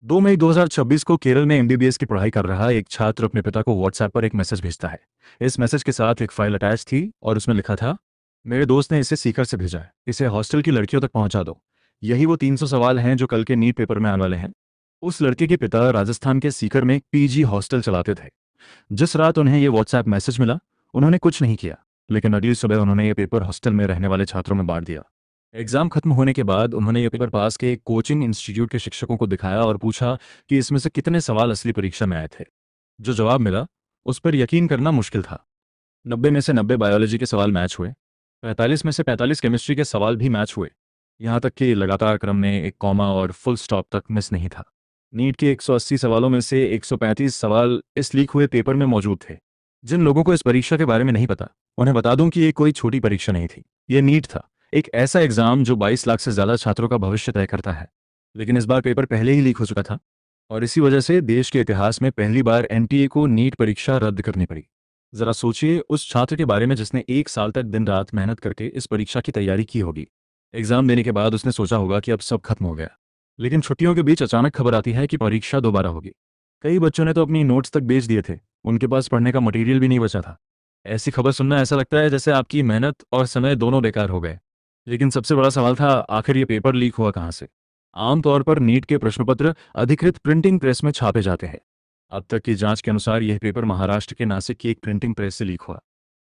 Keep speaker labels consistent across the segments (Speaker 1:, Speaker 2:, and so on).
Speaker 1: 2 मई 2026 को केरल में एमबीबीएस की पढ़ाई कर रहा एक छात्र अपने पिता को व्हाट्सएप पर एक मैसेज भेजता है। इस मैसेज के साथ एक फाइल अटैच थी और उसमें लिखा था, मेरे दोस्त ने इसे सीकर से भेजा है, इसे हॉस्टल की लड़कियों तक पहुंचा दो। यही वो 300 सवाल हैं जो कल के नीट पेपर में आने वाले हैं। उस लड़के के पिता राजस्थान के सीकर में एक पीजी हॉस्टल चलाते थे। जिस रात उन्हें ये व्हाट्सएप मैसेज मिला, उन्होंने कुछ नहीं किया, लेकिन अगली सुबह उन्होंने ये पेपर हॉस्टल में रहने वाले छात्रों में बांट दिया। एग्जाम खत्म होने के बाद उन्होंने ये पेपर पास के एक कोचिंग इंस्टीट्यूट के शिक्षकों को दिखाया और पूछा कि इसमें से कितने सवाल असली परीक्षा में आए थे। जो जवाब मिला, उस पर यकीन करना मुश्किल था। 90 में से 90 बायोलॉजी के सवाल मैच हुए, 45 में से 45 केमिस्ट्री के सवाल भी मैच हुए। यहाँ तक कि लगातार क्रम में एक कॉमा और फुल स्टॉप तक मिस नहीं था। नीट के 180 सवालों में से 135 सवाल इस लीक हुए पेपर में मौजूद थे। जिन लोगों को इस परीक्षा के बारे में नहीं पता, उन्हें बता दूं कि ये कोई छोटी परीक्षा नहीं थी, ये नीट था। एक ऐसा एग्जाम जो 22 लाख से ज्यादा छात्रों का भविष्य तय करता है। लेकिन इस बार पेपर पहले ही लीक हो चुका था और इसी वजह से देश के इतिहास में पहली बार एनटीए को नीट परीक्षा रद्द करनी पड़ी। जरा सोचिए उस छात्र के बारे में जिसने 1 साल तक दिन रात मेहनत करके इस परीक्षा की तैयारी की होगी। एग्जाम देने के बाद उसने सोचा होगा कि अब सब खत्म हो गया, लेकिन छुट्टियों के बीच अचानक खबर आती है कि परीक्षा दोबारा होगी। कई बच्चों ने तो अपनी नोट्स तक बेच दिए थे, उनके पास पढ़ने का मटेरियल भी नहीं बचा था। ऐसी खबर सुनना ऐसा लगता है जैसे आपकी मेहनत और समय दोनों बेकार हो गए। लेकिन सबसे बड़ा सवाल था, आखिर ये पेपर लीक हुआ कहाँ से। आमतौर पर नीट के प्रश्नपत्र अधिकृत प्रिंटिंग प्रेस में छापे जाते हैं। अब तक की जांच के अनुसार यह पेपर महाराष्ट्र के नासिक की एक प्रिंटिंग प्रेस से लीक हुआ।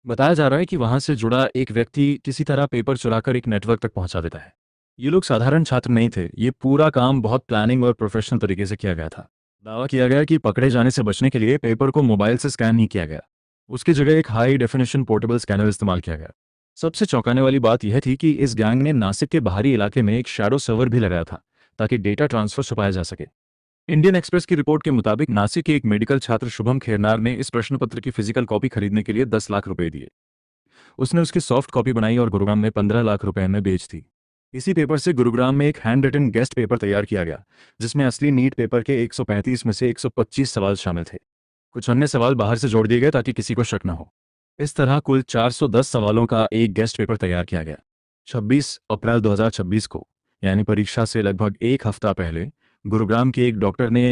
Speaker 1: बताया जा रहा है कि वहां से जुड़ा एक व्यक्ति किसी तरह पेपर चुराकर एक नेटवर्क तक पहुंचा देता है। ये लोग साधारण छात्र नहीं थे, ये पूरा काम बहुत प्लानिंग और प्रोफेशनल तरीके से किया गया था। दावा किया गया कि पकड़े जाने से बचने के लिए पेपर को मोबाइल से स्कैन नहीं किया गया, उसकी जगह एक हाई डेफिनेशन पोर्टेबल स्कैनर इस्तेमाल किया गया। सबसे चौंकाने वाली बात यह थी कि इस गैंग ने नासिक के बाहरी इलाके में एक शैडो सर्वर भी लगाया था ताकि डेटा ट्रांसफर छुपाया जा सके। इंडियन एक्सप्रेस की रिपोर्ट के मुताबिक नासिक के एक मेडिकल छात्र शुभम खेरनार ने इस प्रश्न पत्र की फिजिकल कॉपी खरीदने के लिए 10 लाख रुपए दिए। उसने उसकी सॉफ्ट कॉपी बनाई और गुरुग्राम में 15 लाख रुपए में बेच दी। इसी पेपर से गुरुग्राम में एक हैंड रिटन गेस्ट पेपर तैयार किया गया, जिसमें असली नीट पेपर के 135 में से 125 सवाल शामिल थे। कुछ अन्य सवाल बाहर से जोड़ दिए गए ताकि किसी को शक न हो। इस तरह कुल 410 सवालों का एक गेस्ट पेपर तैयार किया गया। 26 अप्रैल 2026 को, यानी परीक्षा से लगभग एक हफ्ता पहले, गुरुग्राम के एक डॉक्टर ने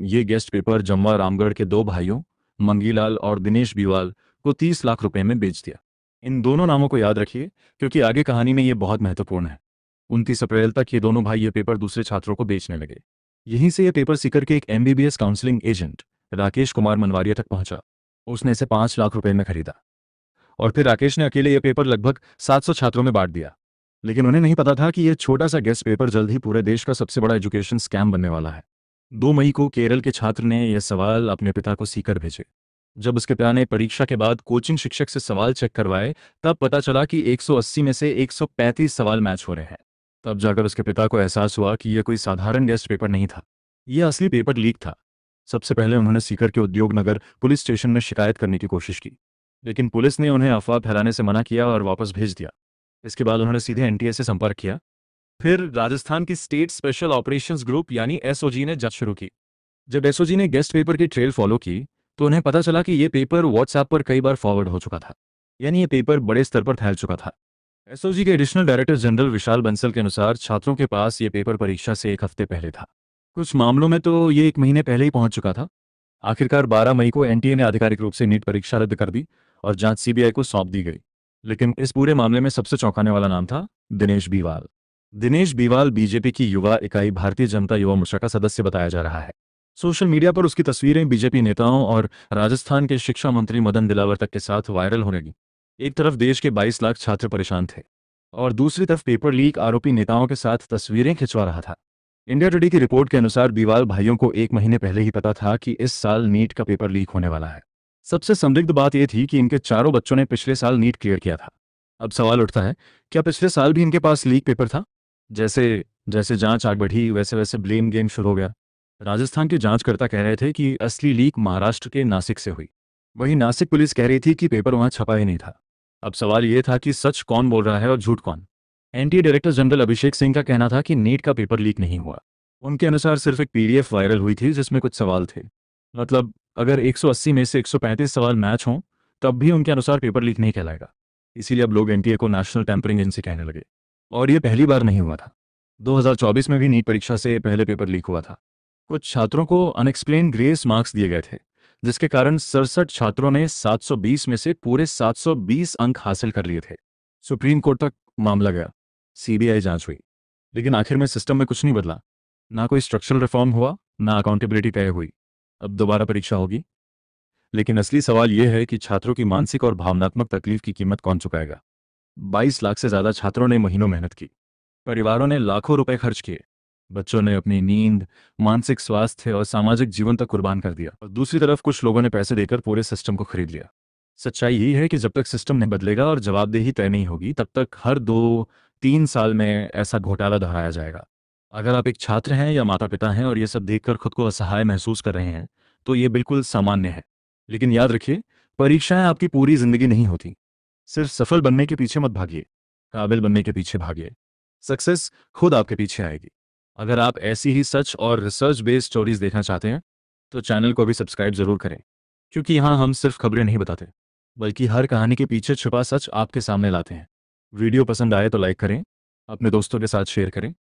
Speaker 1: ये गेस्ट पेपर जम्वा रामगढ़ के दो भाइयों मंगीलाल और दिनेश बीवाल को 30 लाख रुपए में बेच दिया। इन दोनों नामों को याद रखिए, क्योंकि आगे कहानी में ये बहुत महत्वपूर्ण है। 29 अप्रैल तक ये दोनों भाई ये पेपर दूसरे छात्रों को बेचने लगे। यहीं से ये पेपर सीकर के एक MBBS counselling agent Rakesh Kumar Manwaria तक पहुंचा। उसने इसे 5 लाख रुपए में खरीदा और फिर राकेश ने अकेले ये पेपर लगभग 700 छात्रों में बांट दिया। लेकिन उन्हें नहीं पता था कि यह छोटा सा गेस्ट पेपर जल्द ही पूरे देश का सबसे बड़ा एजुकेशन स्कैम बनने वाला है। 2 मई को केरल के छात्र ने यह सवाल अपने पिता को सीकर भेजे। जब उसके पिता ने परीक्षा के बाद कोचिंग शिक्षक से सवाल चेक करवाए, तब पता चला कि 180 में से 135 सवाल मैच हो रहे हैं। तब जाकर उसके पिता को एहसास हुआ कि यह कोई साधारण गेस्ट पेपर नहीं था, यह असली पेपर लीक था। सबसे पहले उन्होंने सीकर के उद्योग नगर पुलिस स्टेशन में शिकायत करने की कोशिश की, लेकिन पुलिस ने उन्हें अफवाह फैलाने से मना किया और वापस भेज दिया। इसके बाद उन्होंने सीधे एनटीए से संपर्क किया। फिर राजस्थान की स्टेट स्पेशल ऑपरेशंस ग्रुप यानी एसओजी ने जांच शुरू की। जब एसओजी ने गेस्ट पेपर की ट्रेल फॉलो की, तो उन्हें पता चला कि यह पेपर व्हाट्सएप पर कई बार फॉरवर्ड हो चुका था, यानी ये पेपर बड़े स्तर पर फैल चुका था। एसओजी के एडिशनल डायरेक्टर जनरल विशाल बंसल के अनुसार छात्रों के पास ये पेपर परीक्षा से एक हफ्ते पहले था। कुछ मामलों में तो ये 1 महीने पहले ही पहुंच चुका था। आखिरकार 12 मई को एनटीए ने आधिकारिक रूप से नीट परीक्षा रद्द कर दी और जांच सीबीआई को सौंप दी गई। लेकिन इस पूरे मामले में सबसे चौंकाने वाला नाम था दिनेश बीवाल। दिनेश बीवाल बीजेपी की युवा इकाई भारतीय जनता युवा मोर्चा का सदस्य बताया जा रहा है। सोशल मीडिया पर उसकी तस्वीरें बीजेपी नेताओं और राजस्थान के शिक्षा मंत्री मदन दिलावर तक के साथ वायरल होने लगी। एक तरफ देश के 22 लाख छात्र परेशान थे और दूसरी तरफ पेपर लीक आरोपी नेताओं के साथ तस्वीरें खिंचवा रहा था। इंडिया टुडे की रिपोर्ट के अनुसार बीवाल भाइयों को 1 महीने पहले ही पता था कि इस साल नीट का पेपर लीक होने वाला है। सबसे संदिग्ध बात यह थी कि इनके चारों बच्चों ने पिछले साल नीट क्लियर किया था। अब सवाल उठता है, क्या पिछले साल भी इनके पास लीक पेपर था? जैसे जैसे जांच आग बढ़ी, वैसे वैसे ब्लेम गेम शुरू हो गया। राजस्थान के जांचकर्ता कह रहे थे कि असली लीक महाराष्ट्र के नासिक से हुई। वहीं नासिक पुलिस कह रही थी कि पेपर वहां छपा ही नहीं था। अब सवाल यह था कि सच कौन बोल रहा है और झूठ कौन। NTA director general Abhishek Singh का कहना था कि नीट का पेपर लीक नहीं हुआ। उनके अनुसार सिर्फ एक पीडीएफ वायरल हुई थी जिसमें कुछ सवाल थे। मतलब अगर 180 में से 135 सवाल मैच हों, तब भी उनके अनुसार पेपर लीक नहीं कहलाएगा। इसीलिए अब लोग एनटीए को नेशनल टेम्परिंग एजेंसी कहने लगे। और ये पहली बार नहीं हुआ था। 2024 में भी नीट परीक्षा से पहले पेपर लीक हुआ था। कुछ छात्रों को अनएक्सप्लेन ग्रेस मार्क्स दिए गए थे, जिसके कारण 67 छात्रों ने 720 में से पूरे 720 अंक हासिल कर लिए थे। सुप्रीम कोर्ट तक मामला गया, सीबीआई जांच हुई, लेकिन आखिर में सिस्टम में कुछ नहीं बदला। ना कोई स्ट्रक्चरल रिफॉर्म हुआ, ना अकाउंटेबिलिटी तय हुई। अब दोबारा परीक्षा होगी, लेकिन असली सवाल यह है कि छात्रों की मानसिक और भावनात्मक तकलीफ की कीमत कौन चुकाएगा। 22 लाख से ज़्यादा छात्रों ने महीनों मेहनत की, परिवारों ने लाखों रुपए खर्च किए, बच्चों ने अपनी नींद, मानसिक स्वास्थ्य और सामाजिक जीवन तक कुर्बान कर दिया, और दूसरी तरफ कुछ लोगों ने पैसे देकर पूरे सिस्टम को खरीद लिया। सच्चाई यही है कि जब तक सिस्टम नहीं बदलेगा और जवाबदेही तय नहीं होगी, तब तक हर 2-3 साल में ऐसा घोटाला दोहराया जाएगा। अगर आप एक छात्र हैं या माता पिता हैं और ये सब देखकर खुद को असहाय महसूस कर रहे हैं, तो ये बिल्कुल सामान्य है। लेकिन याद रखिए, परीक्षाएं आपकी पूरी जिंदगी नहीं होती। सिर्फ सफल बनने के पीछे मत भागिए, काबिल बनने के पीछे भागिए। सक्सेस खुद आपके पीछे आएगी। अगर आप ऐसी ही सच और रिसर्च बेस्ड स्टोरीज देखना चाहते हैं, तो चैनल को भी सब्सक्राइब जरूर करें, क्योंकि यहाँ हम सिर्फ खबरें नहीं बताते, बल्कि हर कहानी के पीछे छुपा सच आपके सामने लाते हैं। वीडियो पसंद आए तो लाइक करें, अपने दोस्तों के साथ शेयर करें